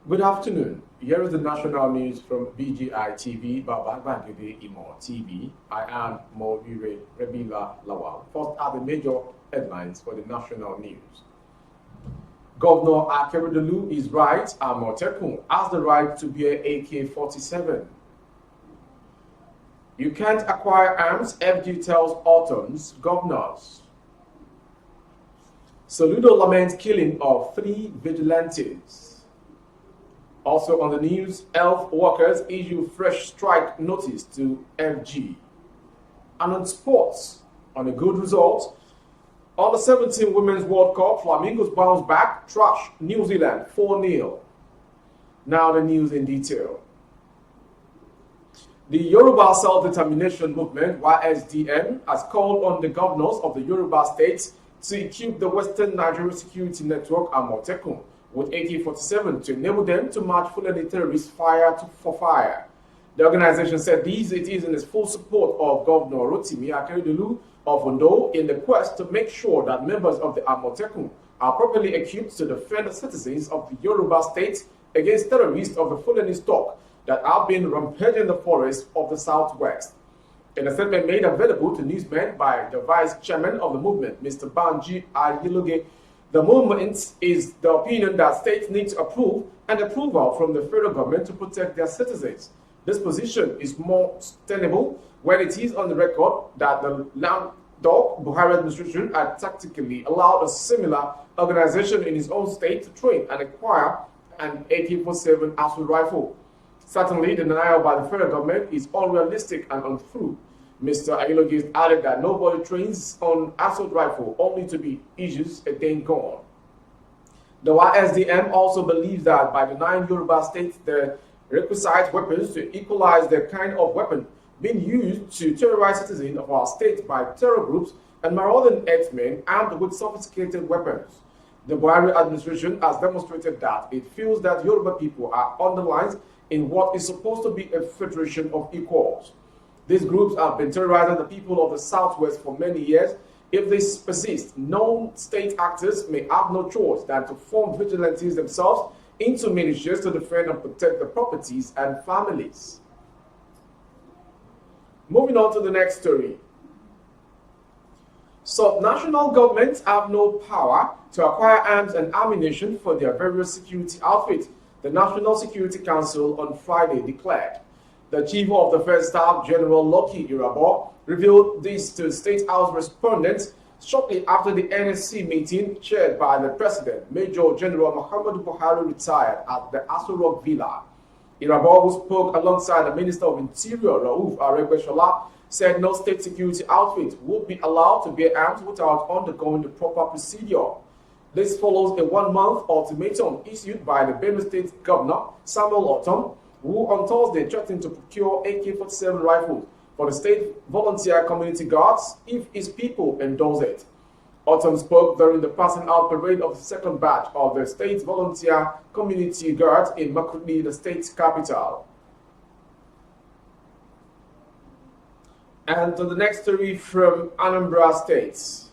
Good afternoon. Here is the national news from BGI TV, Baba Bangede Imo TV. I am Mobire Rebila Lawal. First are the major headlines for the national news. Governor Akeredolu is right. Amotekun has the right to bear AK-47. You can't acquire arms, FG tells Autumn's governors. Soludo laments killing of 3 vigilantes. Also on the news, health workers issue fresh strike notice to FG. And on sports, on a good result, on the 17 Women's World Cup, Flamingos bounce back, trash New Zealand 4-0. Now the news in detail. The Yoruba Self-Determination Movement, YSDM, has called on the governors of the Yoruba states to equip the Western Nigeria Security Network, Amotekun, with AK-47 to enable them to match Fulani terrorists for fire. The organization said it is in its full support of Governor Rotimi Akeredolu of Ondo in the quest to make sure that members of the Amotekun are properly equipped to defend the citizens of the Yoruba state against terrorists of the Fulani stock that have been rampaging the forests of the southwest. In a statement made available to newsmen by the vice chairman of the movement, Mr. Banji Ayiloge, the movement is the opinion that states need to approve and approval from the federal government to protect their citizens. This position is more tenable when it is on the record that the Lamdog Buhari administration had tactically allowed a similar organization in his own state to train and acquire an AK-47 assault rifle. Certainly, the denial by the federal government is unrealistic and untrue. Mr. Ayiloge added that nobody trains on assault rifle only to be issues a day gone. The YSDM also believes that by denying Yoruba states the requisite weapons to equalize the kind of weapon being used to terrorize citizens of our state by terror groups and marauding herdsmen armed with sophisticated weapons. The Buhari administration has demonstrated that it feels that Yoruba people are underlined in what is supposed to be a federation of equals. These groups have been terrorizing the people of the Southwest for many years. If this persists, known state actors may have no choice than to form vigilantes themselves into militias to defend and protect their properties and families. Moving on to the next story. Subnational governments have no power to acquire arms and ammunition for their various security outfits, the National Security Council on Friday declared. The Chief of the First Staff, General Lucky Irabor, revealed this to State House respondents shortly after the NSC meeting chaired by the President, Major General Muhammadu Buhari, retired at the Aso Rock Villa. Irabor, who spoke alongside the Minister of Interior, Rauf Aregbesola, said no state security outfit would be allowed to bear arms without undergoing the proper procedure. This follows a 1-month ultimatum issued by the Benue State Governor, Samuel Ortom, who on Thursday threatened to procure AK-47 rifles for the state volunteer community guards if his people endorse it. Ortom spoke during the passing out parade of the second batch of the state volunteer community guards in Makurdi, the state's capital. And to the next story from Anambra State.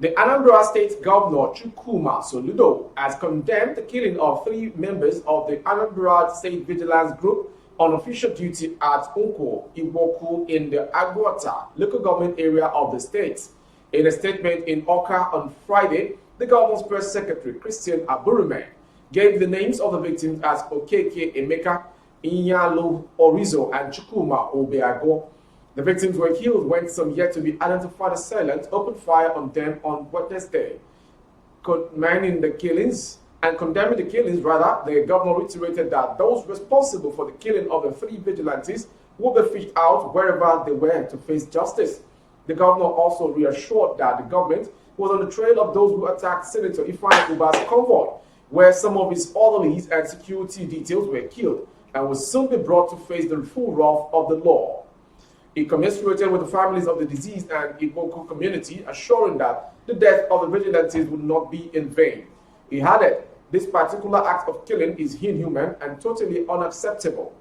The Anambra State Governor Chukwuma Soludo has condemned the killing of 3 members of the Anambra State Vigilance Group on official duty at Unko Iwoku in the Agwata local government area of the state. In a statement in Oka on Friday, the governor's press secretary, Christian Aburume, gave the names of the victims as Okeke Emeka, Inyalo Orizo, and Chukwuma Obeago. The victims were killed when some yet to be identified assailants opened fire on them on Wednesday. Condemning the killings, the governor reiterated that those responsible for the killing of the 3 vigilantes will be fished out wherever they were to face justice. The governor also reassured that the government was on the trail of those who attacked Senator Ifeanyi Uba's convoy, where some of his orderlies and security details were killed and will soon be brought to face the full wrath of the law. He commiserated with the families of the deceased and Iboku community, assuring that the death of the vigilantes would not be in vain. He added, this particular act of killing is inhuman and totally unacceptable.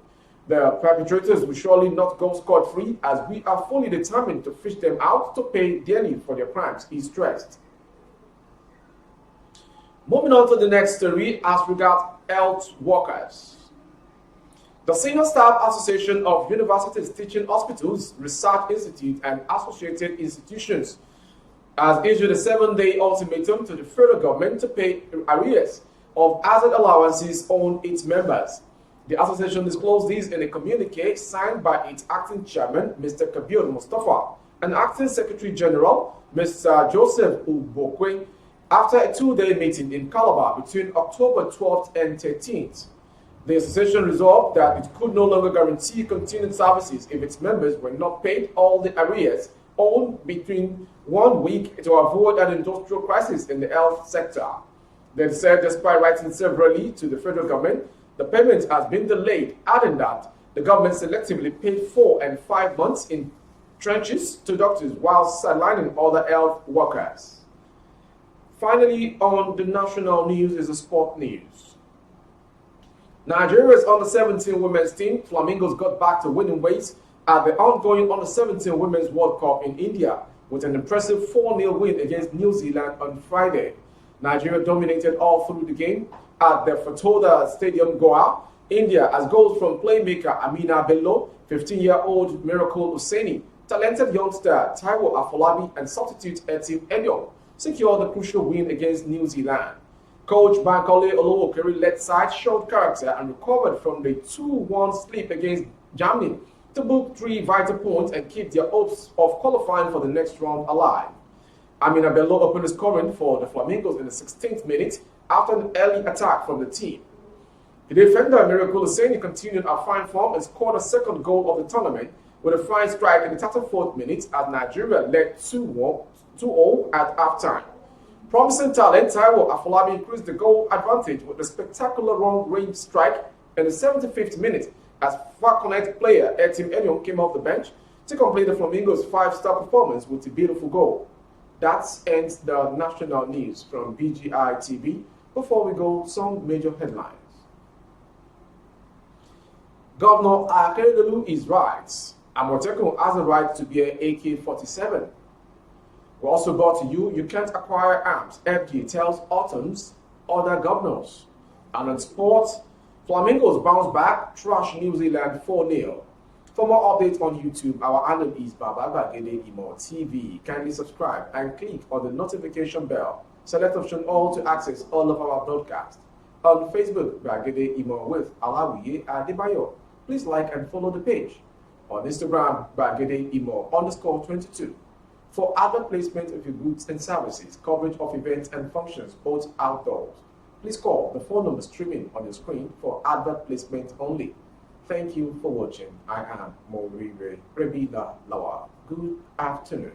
The perpetrators will surely not go scot-free, as we are fully determined to fish them out to pay dearly for their crimes, he stressed. Moving on to the next story, as regards health workers. The Senior Staff Association of Universities, Teaching Hospitals, Research Institute, and Associated Institutions has issued a 7-day ultimatum to the federal government to pay arrears of hazard allowances on its members. The association disclosed this in a communique signed by its acting chairman, Mr. Kabir Mustafa, and acting secretary general, Mr. Joseph Ubokwe, after a 2-day meeting in Calabar between October 12th and 13th. The association resolved that it could no longer guarantee continued services if its members were not paid all the arrears owed between 1 week to avoid an industrial crisis in the health sector. They said despite writing severally to the federal government, the payment has been delayed, adding that the government selectively paid 4 and 5 months in trenches to doctors while sidelining other health workers. Finally, on the national news is the sport news. Nigeria's under-17 women's team, Flamingos, got back to winning ways at the ongoing under-17 Women's World Cup in India with an impressive 4-0 win against New Zealand on Friday. Nigeria dominated all through the game at the Fatoda Stadium, Goa. India, as goals from playmaker Amina Bello, 15-year-old Miracle Hussaini, talented youngster Taiwo Afolabi, and substitute Etim Enyong, secured the crucial win against New Zealand. Coach Bankole Olowokere led side showed character and recovered from the 2-1 slip against Germany to book 3 vital points and keep their hopes of qualifying for the next round alive. Amina Bello opened the scoring for the Flamingos in the 16th minute after an early attack from the team. The defender Miracle Hussaini continued her fine form and scored a second goal of the tournament with a fine strike in the 34th minute as Nigeria led 2-0 at halftime. Promising talent Taiwo Afolabi increased the goal advantage with a spectacular long-range strike in the 75th minute as Falconet player Etim Enyong came off the bench to complete the Flamingos' 5-star performance with a beautiful goal. That ends the national news from BGI TV. Before we go, some major headlines. Governor Akeredolu is right. Amotekun has the right to bear AK-47. We also brought to you, you can't acquire arms. FD tells Autumn's other governors. And on sports, Flamingos bounce back, trash New Zealand 4-0. For more updates on YouTube, our handle is Baba Bagede Imo TV. Kindly subscribe and click on the notification bell. Select option all to access all of our broadcasts. On Facebook, Bagede Imo with Alawiye Adebayo. Please like and follow the page. On Instagram, Bagede Imo _22. For other placement of your goods and services, coverage of events and functions, both outdoors, please call the phone number streaming on the screen for advert placement only. Thank you for watching. I am Moribe Rebida Lawa. Good afternoon.